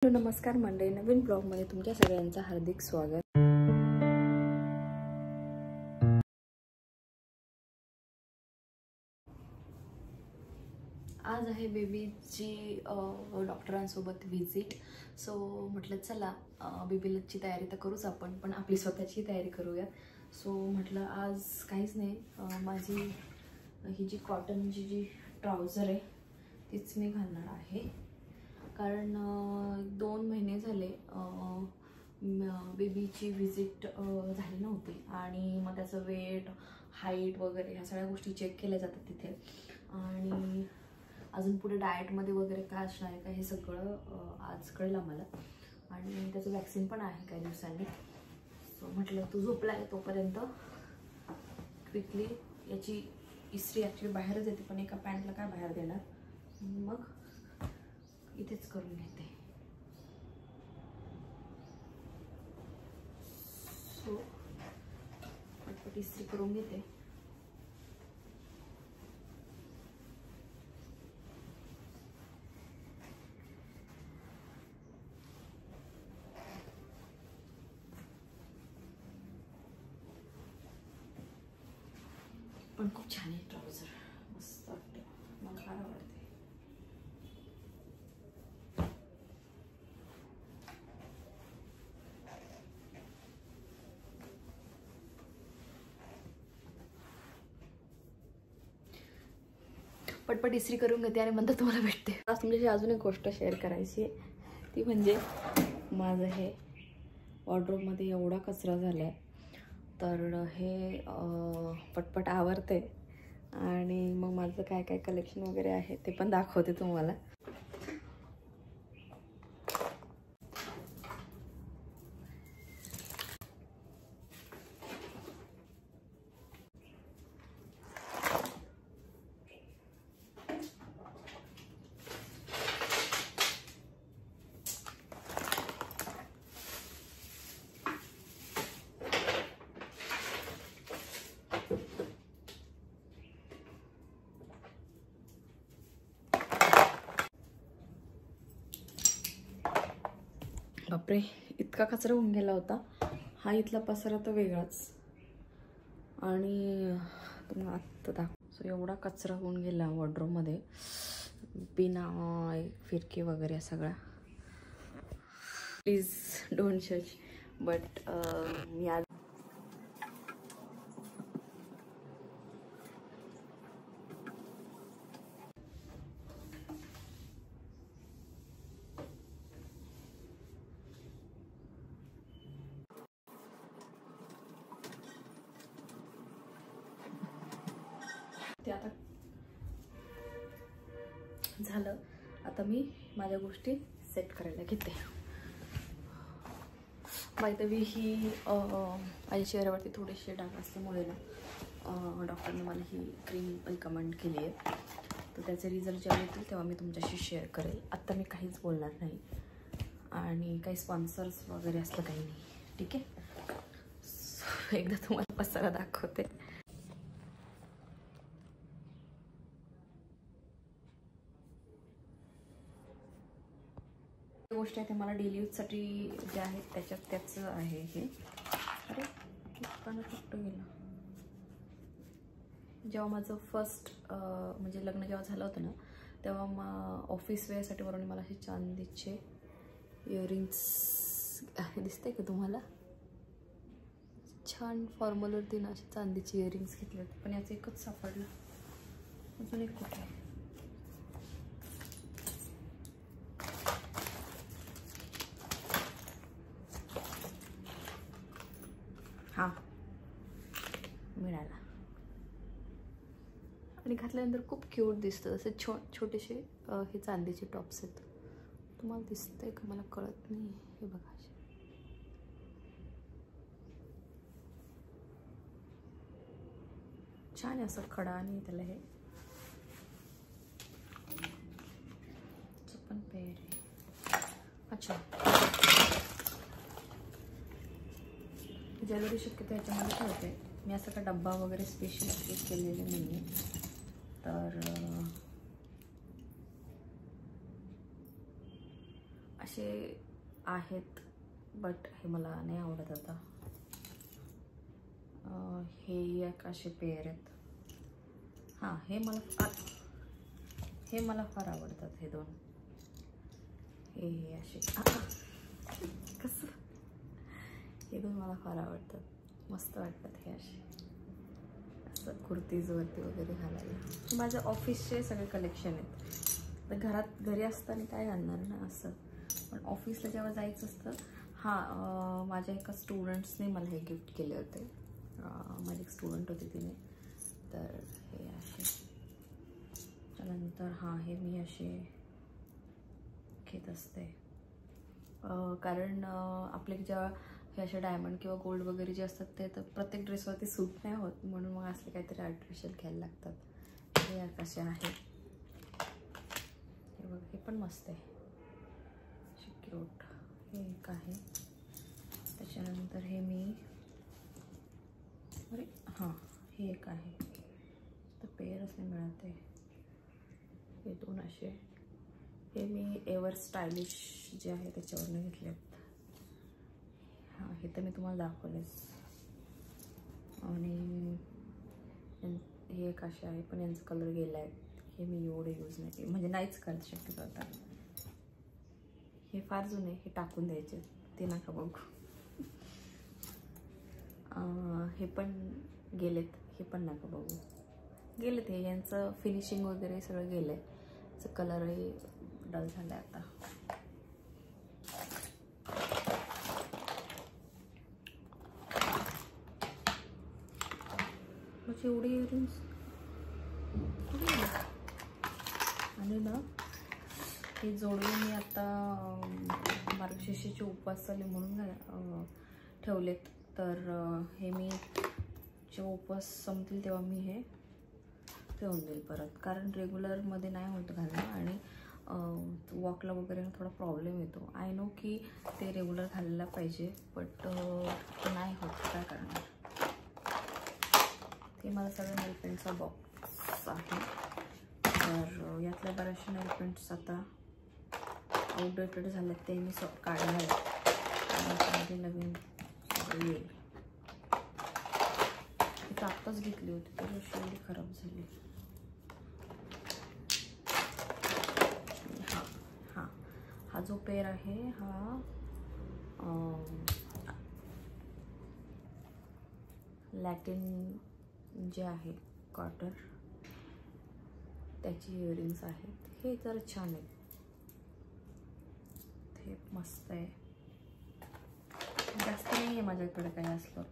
नमस्कार मंडळी, नवीन ब्लॉगमध्ये तुमच्या सगळ्यांचं हार्दिक स्वागत. आज आहे बेबीची डॉक्टरांसोबत व्हिजिट. सो म्हटलं चला बेबीची तयारी तर करूच आपण, पण आपली स्वतःची तयारी करूया. सो म्हटलं आज काहीच नाही, माझी ही जी कॉटनची जी ट्राउझर आहे तीच मी घालणार आहे. कारण 2 महिने झाले बेबीची व्हिजिट झाली नव्हती आणि मग त्याचं वेट, हाईट वगैरे ह्या सगळ्या गोष्टी चेक केल्या जातात तिथे. आणि अजून पुढे डाएटमध्ये वगैरे काय असणार आहे का हे सगळं आज कळलं आम्हाला. आणि त्याचं वॅक्सिन पण आहे काही दिवसांनी. सो म्हटलं तू झोपला आहे तोपर्यंत क्विकली याची इस्त्री ॲक्च्युली बाहेरच येते, पण एका पॅन्टला काय बाहेर देणार, मग इथेच करून घेते. सो पटपट इस्त्री करून घेते. पण खूप छान आहे ट्राउझर, मस्त वाटते, मला फार आवडते. पटपट इस्त्री करून घेते आणि नंतर तुम्हाला भेटते. आज तुमच्याशी अजून एक गोष्ट शेअर करायची आहे, ती म्हणजे माझं हे वॉर्डरोबमध्ये एवढा कचरा झाला आहे, तर हे पटपट आवरते आणि मग माझं काय काय कलेक्शन वगैरे आहे ते पण दाखवते तुम्हाला. बापरे, इतका कचरा होऊन गेला होता. हा इथला पसारा तर वेगळाच, आणि तुम्हाला आत्ता दाखव. सो एवढा कचरा होऊन गेला वॉर्डरोबमध्ये, बिना फिरकी वगैरे सगळा. प्लीज डोंट जज, बट मी आज ते आता झालं. आता मी माझ्या गोष्टी सेट करायला घेते. बाय द वे, ही माझ्या चेहऱ्यावरती थोडेसे डाग असल्यामुळे ना डॉक्टरने मला ही क्रीम रिकमेंड केली आहे. तर त्याचे रिझल्ट जेव्हा येतील तेव्हा मी तुमच्याशी शेअर करेल. आत्ता मी काहीच बोलणार नाही आणि काही स्पॉन्सर्स वगैरे असलं काही नाही, ठीक आहे. एकदा तुम्हाला पसारा दाखवते. गोष्ट आहे ते मला डेली यूजसाठी जे आहेत त्याचं आहे हे. अरे पानं कुठं गेलं. जेव्हा माझं फर्स्ट म्हणजे लग्न जेव्हा झालं होतं ना, तेव्हा मग ऑफिस वेअरसाठी वरून मला असे चांदीचे इयरिंग्स दिसते का तुम्हाला, छान फॉर्मलवरती ना असे चांदीचे इयरिंग्स घेतले होते. पण याचं एकच सापडलं, अजून एक कुठे आहे. हां, मिळाला. आणि घातल्यानंतर खूप क्यूट दिसतं. असे छोटेसे हे चांदीचे टॉप्स आहेत. तुम्हाला दिसतंय का मला कळत नाही. हे बघा, छान आहे असं खडा आणि त्याला हे पण पेर आहे. अच्छा, ज्वेलरी शक्यतो ह्याच्यामध्ये ठेवते मी. असं का डब्बा वगैरे स्पेशल केलेले नाही आहे. तर ड्रेसचे आहेत, बट हे मला नाही आवडत आता. हे एक असे पेअर आहेत. हां, हे मला फार आवडतात हे दोन. हे असे कसं, हे दोन मला फार आवडतात, मस्त वाटतात हे असे, असं कुर्तीजवरती वगैरे घालायला. हे माझ्या ऑफिसचे सगळे कलेक्शन आहेत. तर घरी असताना काय घालणार ना असं, पण ऑफिसला जेव्हा जायचं असतं. हां, माझ्या एका स्टुडंट्सने मला हे गिफ्ट केले होते. माझी एक स्टुडंट होती तिने. तर हे असे, त्यानंतर हां, हे मी असे घेत असते, कारण आपले जेव्हा हे असे डायमंड किंवा गोल्ड वगैरे जे असतात ते तर प्रत्येक ड्रेसवरती सूट नाही होत, म्हणून मग असले काहीतरी आर्टिफिशियल घ्यायला लागतात. हे कसे आहेत, हे बघ, हे पण मस्त आहे, क्यूट. हे एक आहे. त्याच्यानंतर हे मी, अरे हां, हे एक आहे, तर पेअरच नाही मिळत आहे. हे दोन असे, हे मी एव्हर स्टायलिश जे आहे त्याच्यावरनं घेतलेत. हां, हे तर मी तुम्हाला दाखवलेच. आणि हे एक असे आहे, पण यांचा कलर गेला आहे. हे मी एवढे यूज नाही केले, म्हणजे नाहीच करत शक्यतो आता. हे फार जुने, हे टाकून द्यायचे, ते नका बघू. हे पण गेलेत, हे पण नका बघू, गेलेत. हे यांचं फिनिशिंग वगैरे सगळं गेलं आहे. याचं कलरही डल झालं आहे आता. म्हणजे एवढी इयरिंग्स. आणि ना हे जोडवे मी आता मार्गशीर्षाचे उपवास चालले म्हणून ठेवलेत. तर हे मी जेव्हा उपवास संपतील तेव्हा मी हे ठेवून देईल परत, कारण रेग्युलरमध्ये नाही होत घालणं आणि वॉकला वगैरे थोडा प्रॉब्लेम येतो. आय नो की ते रेग्युलर घालायला पाहिजे, बट नाही होत, काय करणार. हे मला सगळं नेल पेंटचा बॉक्स आहे. तर यातल्या बऱ्याचशा नेल पेंट्स आता आउटडेटेड झाले, ते मी काढणार आहे. नवीन सगळं येईल. ती आत्ताच घेतली होती, तर एवढी खराब झाली. हा जो पेअर आहे हा लॅटिन जे आहे कॉटर, त्याची इयरिंग्स आहेत. हे जरा छान आहेत, हे मस्त आहे. जास्त नाही आहे माझ्याकडे काही असलं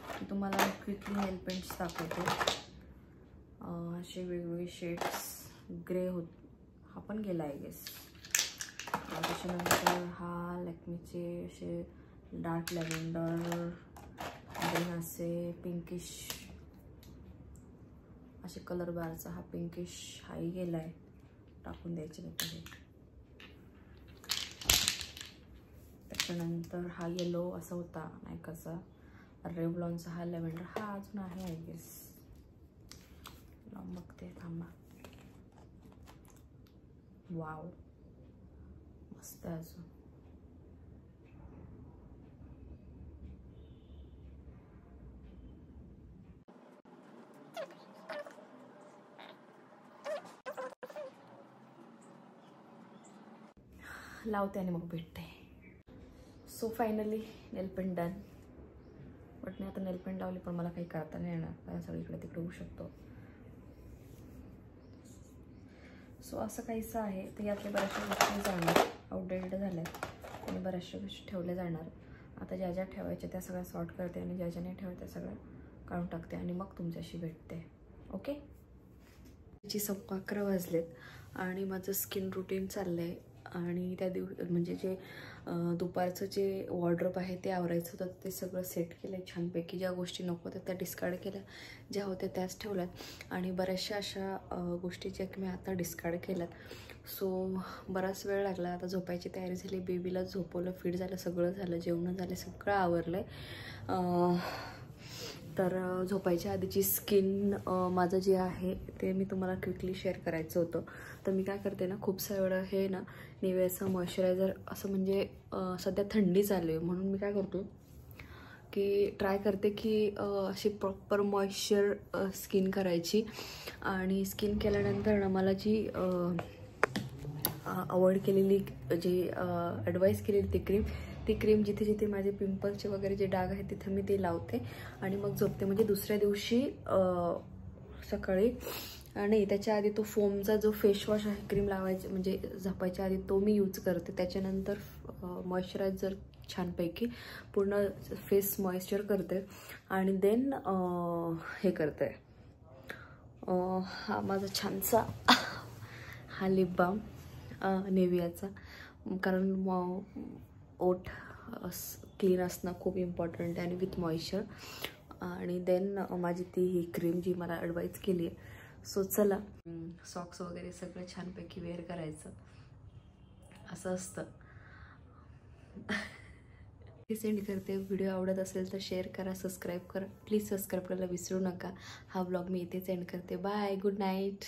की तुम्हाला क्विकली नेल पेंट्स दाखवते. असे वेगवेगळे शेड्स, ग्रे होत, हा पण गेला आहे गेस. त्याच्यानंतर हा लॅक्मीचे असे डार्क लॅव्हेंडर, देन असे पिंकिश असे कलर बारचा हा पिंकिश हाही गेला आहे, टाकून द्यायचे नाही. त्याच्यानंतर हा येलो असा होता नाही कसा, रेव्हलॉनचा हा लॅव्हेंडर, हा अजून आहे आय गेस. बघते थांबा. वाव, मस्त आहे अजून. लावते आणि मग भेटते. So finally nail paint done. But मी आता नेल पेंट लावली पण मला काही करता नाही येणार, कारण सगळीकडे तिकडे होऊ शकतो. सो असं काहीसं आहे. तर यातल्या बऱ्याचशा गोष्टी जाणार, आउटडेटेड झाल्यात आणि बऱ्याचशा गोष्टी ठेवल्या जाणार. आता ज्या ज्या ठेवायच्या त्या सगळ्या सॉर्ट करते आणि ज्या ज्या नाही ठेवायच्या त्या सगळ्या काढून टाकते आणि मग तुमच्याशी भेटते. ओके. 11:15 वाजलेत आणि माझं स्किन रुटीन चाललं आहे. आणि त्या म्हणजे जे दुपारचं जे वॉर्डरोब आहे ते आवरायचं होतं, ते सगळं सेट केलं आहे छानपैकी. ज्या गोष्टी नको होत्या त्या डिस्कार्ड केल्या, ज्या होत्या त्याच ठेवल्यात. आणि बऱ्याचशा अशा गोष्टी ज्या की मी आता डिस्कार्ड केल्यात. सो बराच वेळ लागला. आता झोपायची तयारी झाली, बेबीला झोपवलं, फीड झालं, सगळं झालं, जेवण झालं, सगळं आवरलं आहे. तर झोपायच्या आधीची स्किन माझं जे आहे ते मी तुम्हाला क्विकली शेअर करायचं होतं. तर मी काय करते ना, खूपसा वेळा हे ना निव्याचं मॉइश्चरायझर असं म्हणजे सध्या थंडी चालू आहे म्हणून मी काय करतो की ट्राय करते की अशी प्रॉपर मॉइश्चर स्किन करायची. आणि स्किन केल्यानंतर ना मला जी अवॉइड केलेली जी ॲडवाईस केलेली ती क्रीम जिथे जिथे माझे पिंपल्सचे वगैरे जे डाग आहेत तिथे मी ते लावते आणि मग झोपते. म्हणजे दुसऱ्या दिवशी सकाळी नाही, त्याच्या आधी तो फोमचा जो फेसवॉश आहे क्रीम लावायची म्हणजे झोपायच्या आधी तो मी यूज करते. त्याच्यानंतर मॉइश्चरायझर छानपैकी पूर्ण फेस मॉइश्चर करते आणि देन हे करते. हा माझा छानसा हा लिप बाम निव्हियाचा, कारण ओठ क्लीन असणं खूप इम्पॉर्टंट आहे आणि विथ मॉइश्चर. आणि देन माझी ती ही क्रीम जी मला ॲडवाईज केली आहे. सो चला, सॉक्स वगैरे सगळं छानपैकी वेअर करायचं असं असतं. सेंड करते. व्हिडिओ आवडत असेल तर शेअर करा, सबस्क्राईब करा. प्लीज सबस्क्राईब करायला विसरू नका. हा ब्लॉग मी इथेच एंड करते. Bye, good night.